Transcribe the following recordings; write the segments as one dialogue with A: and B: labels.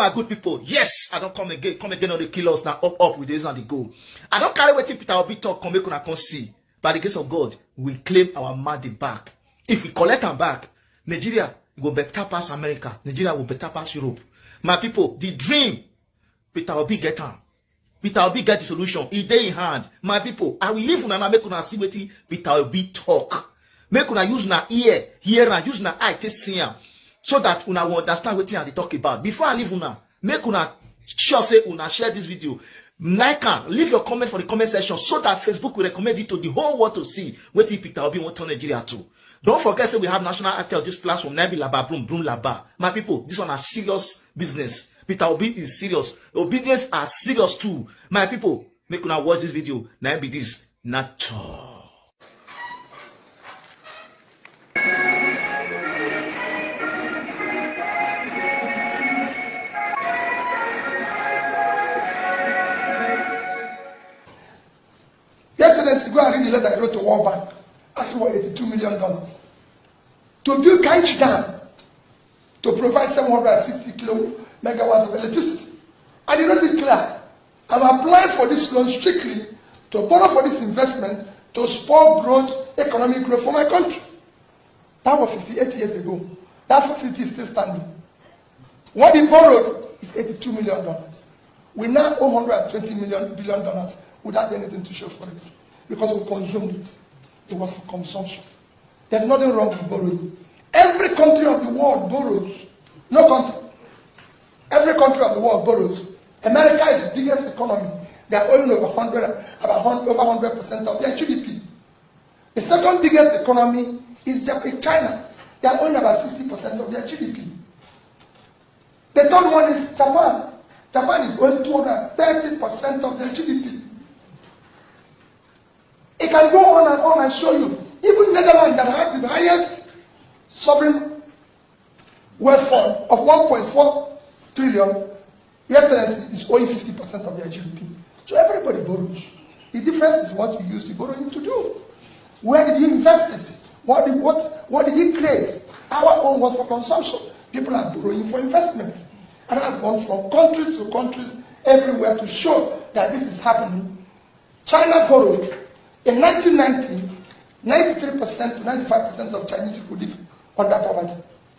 A: my good people. Yes, I don't come again on the kilos now, up with this and the go. I don't carry waiting Peter Obi talk, come make una come see. By the grace of God, we claim our mandate back. If we collect them back, Nigeria will better pass America. Nigeria will better pass Europe. My people, the dream, Peter Obi get on. Peter Obi get the solution. He dey in hand. My people, I will leave una make una see wetin Peter Obi talk. Make una use una ear, hear and use una eye to see am, so that una will understand wetin I dey talk about. Before I leave una, make una sure say una share this video. Like am, leave your comment for the comment section so that Facebook will recommend it to the whole world to see wetin Peter Obi want to Nigeria to. Don't forget, say we have national actor of this platform, Nabi Laba, Broom Laba. My people, this one is serious business. Peter Obi is serious. Obedience are serious too. My people, make una watch this video. Now be this natural.
B: Yesterday, go and read the letter I wrote to World Bank, asking for $82 million to build Kainji Dam to provide 760 megawatts of electricity. And he wrote it clear. I'm applying for this loan strictly to borrow for this investment to spur growth, economic growth for my country. That was 58 years ago. That facility is still standing. What he borrowed is $82 million. We now owe $120 billion without anything to show for it, because we consumed it. It was consumption. There's nothing wrong with borrowing. Every country of the world borrows. No country. Every country of the world borrows. America is the biggest economy. They are owing over 100% of their GDP. The second biggest economy is China. They are owing about 60% of their GDP. The third one is Japan. Japan is owing 230% of their GDP. It can go on and show you. Even Netherlands, that has the highest sovereign wealth fund of 1.4 trillion, yesterday is owing 50% of their GDP. So everybody borrows. The difference is what you use the borrowing to do. Where did you invest it? What did you create? Our own was for consumption. People are borrowing for investment. And I've gone from countries to countries everywhere to show that this is happening. China borrowed. In 1990, 93% to 95% of Chinese people live under poverty.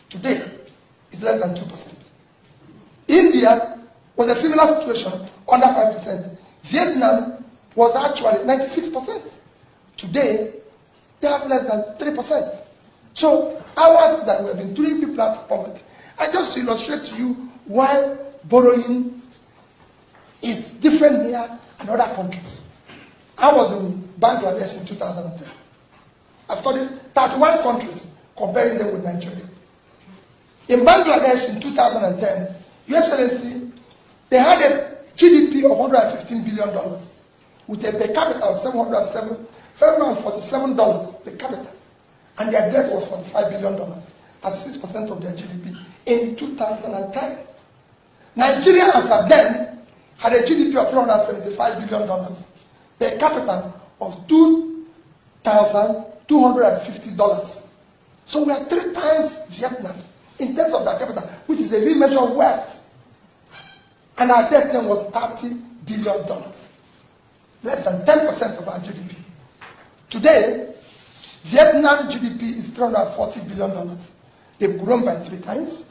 B: Today, it's less than 2%. India was a similar situation, under 5%. Vietnam was actually 96%. Today, they have less than 3%. So, ours that we have been doing people out of poverty. I just to illustrate to you why borrowing is different here and other countries. I was in Bangladesh in 2010. I studied 31 countries, comparing them with Nigeria. In Bangladesh in 2010, Your Excellency, they had a GDP of $115 billion with a per capita of $747 per capita. And their debt was $45 billion, 36% of their GDP in 2010. Nigeria, as of then, had a GDP of $375 billion, per capita of $2,250. So we are 3 times Vietnam in terms of per capita, which is a real measure of wealth. And our debt then was $30 billion, less than 10% of our GDP. Today, Vietnam GDP is $340 billion. They've grown by 3 times.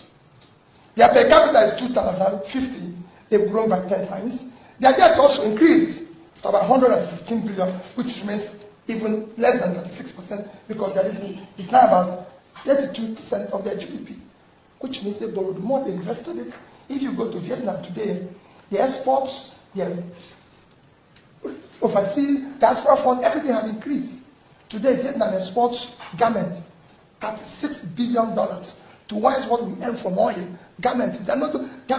B: Their per capita is $2,050. They've grown by 10 times. Their debt also increased to about $116 billion, which remains even less than 36%, because it's now about 32% of their GDP, which means they borrowed more, they invested it. If you go to Vietnam today, the exports, the overseas diaspora funds, everything have increased. Today, Vietnam exports garments at $6 billion. Twice what we earn from oil. Garments, they're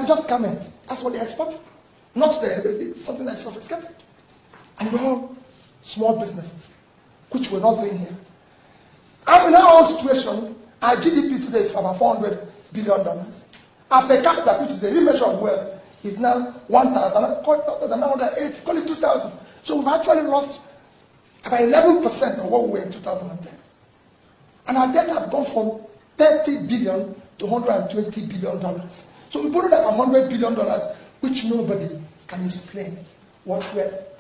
B: just garments. That's what they export. Not something that's sophisticated. And we have small businesses, which we're not doing here. And in our own situation, our GDP today is about $400 billion. Our per capita, which is a real measure of wealth, is now 1,000, call it 2,000. So we've actually lost about 11% of what we were in 2010. And our debt has gone from $30 billion to $120 billion. So we borrowed like $100 billion, which nobody can explain what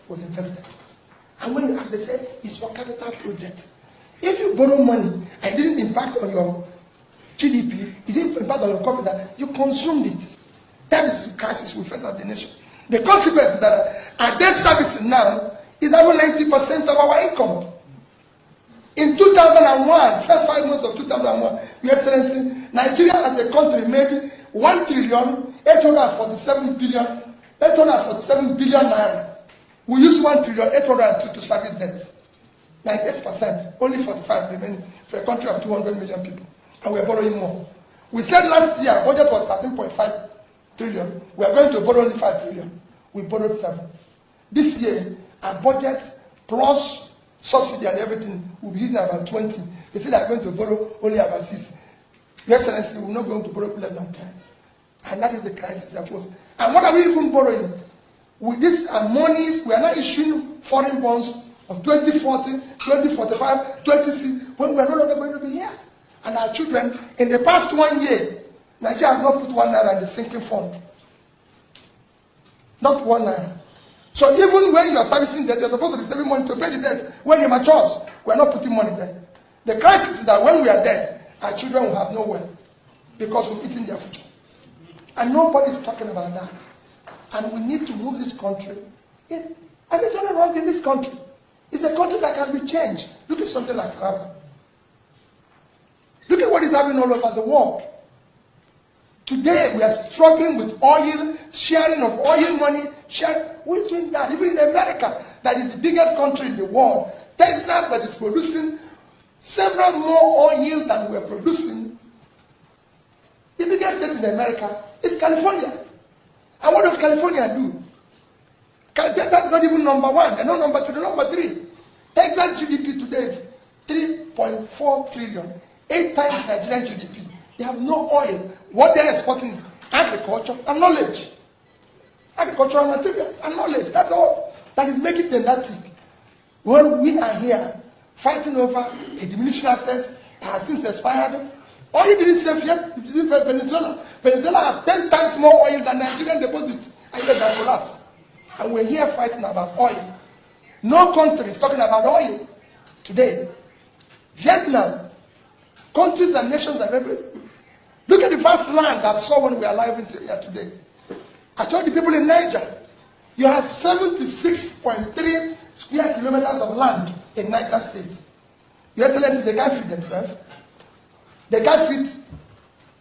B: was invested. And when you ask, they say it's for capital project. If you borrow money and it didn't impact on your GDP, it didn't impact on your capital, you consumed it. That is the crisis we face as a nation. The consequence is that our debt service now is over 90% of our income. In 2001, first 5 months of 2001, Your Excellency, Nigeria as a country made 1,847 billion naira. We use 1,802 to service debts. 98%, only 45 remaining for a country of 200 million people. And we are borrowing more. We said last year, budget was 13.5 trillion. We are going to borrow only 5 trillion. We borrowed 7. This year, our budget plus subsidy and everything will be using about 20. They say they are going to borrow only about 6. Your Excellency, we are not going to borrow less than 10. And that is the crisis that was. And what are we even borrowing? With this monies, we are not issuing foreign bonds of 2040, 2045, 2060, when we are no longer going to be here. And our children, in the past 1 year, Nigeria has not put 1 naira in the sinking fund. Not 1 naira. So even when you are servicing debt, you're supposed to be saving money to pay the debt. When it matures, we are not putting money there. The crisis is that when we are dead, our children will have nowhere because we've eaten their food. And nobody is talking about that. And we need to move this country. And there's nothing wrong in this country. It's a country that can be changed. Look at something like Taraba. Look at what is happening all over the world. Today we are struggling with oil, sharing of oil money. Who is doing that? Even in America, that is the biggest country in the world. Texas, that is producing several more oil than we are producing. The biggest state in America is California. And what does California do? That's not even number 1. They're not number 2. They're number 3. Texas GDP today is 3.4 trillion. 8 times Nigerian GDP. They have no oil. What they're exporting is agriculture and knowledge. Agricultural materials and knowledge. That's all that is making them that big. When we are here fighting over a diminishing assets that has since expired, oil didn't save yet. It is Venezuela. Venezuela has 10 times more oil than Nigerian deposits, and yet they collapse. And we're here fighting about oil. No country is talking about oil today. Vietnam, countries and nations are everywhere. Look at the vast land I saw when we are alive here today. I told the people in Niger, you have 76.3 square kilometers of land in Niger State. Your Excellency, they can't feed themselves. They can't feed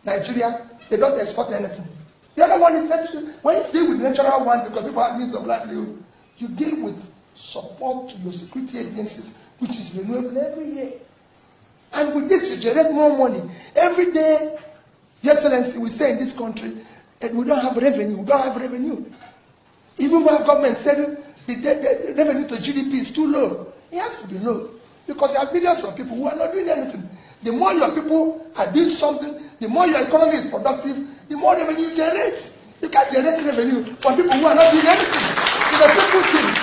B: Nigeria. They don't export anything. The other one is that when you deal with the natural one, because people have means of livelihood, you deal with support to your security agencies, which is renewable every year. And with this, you generate more money. Every day, Your Excellency, we say in this country that we don't have revenue. We don't have revenue. Even when government said the revenue to GDP is too low, it has to be low. Because there are millions of people who are not doing anything. The more your people are doing something, the more your economy is productive, the more revenue you generate. You can generate revenue from people who are not doing anything. It's a simple thing.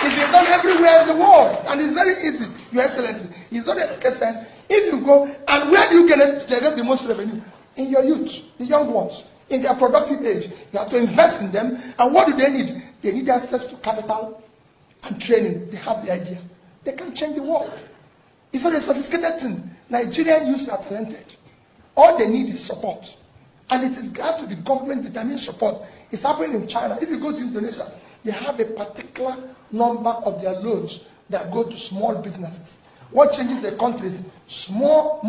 B: It's done everywhere in the world. And it's very easy, Your Excellency. It's not a case. If you go, and where do you generate the most revenue? In your youth, the young ones, in their productive age. You have to invest in them. And what do they need? They need access to capital and training. They have the idea. They can change the world. It's not a sophisticated thing. Nigerian youths are talented. All they need is support. And it has to be government-determined support. It's happening in China. If you go to Indonesia, they have a particular number of their loans that go to small businesses. What changes the country is small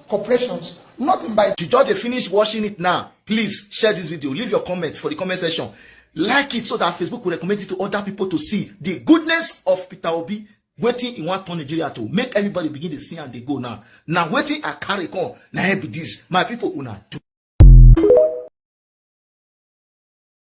B: corporations. Nothing by.
A: You just finish watching it now. Please share this video. Leave your comments for the comment section. Like it so that Facebook will recommend it to other people to see the goodness of Peter Obi. Waiting in one turn Nigeria to make everybody begin to see and they go now. Now waiting I carry on. Now be this. My people una do.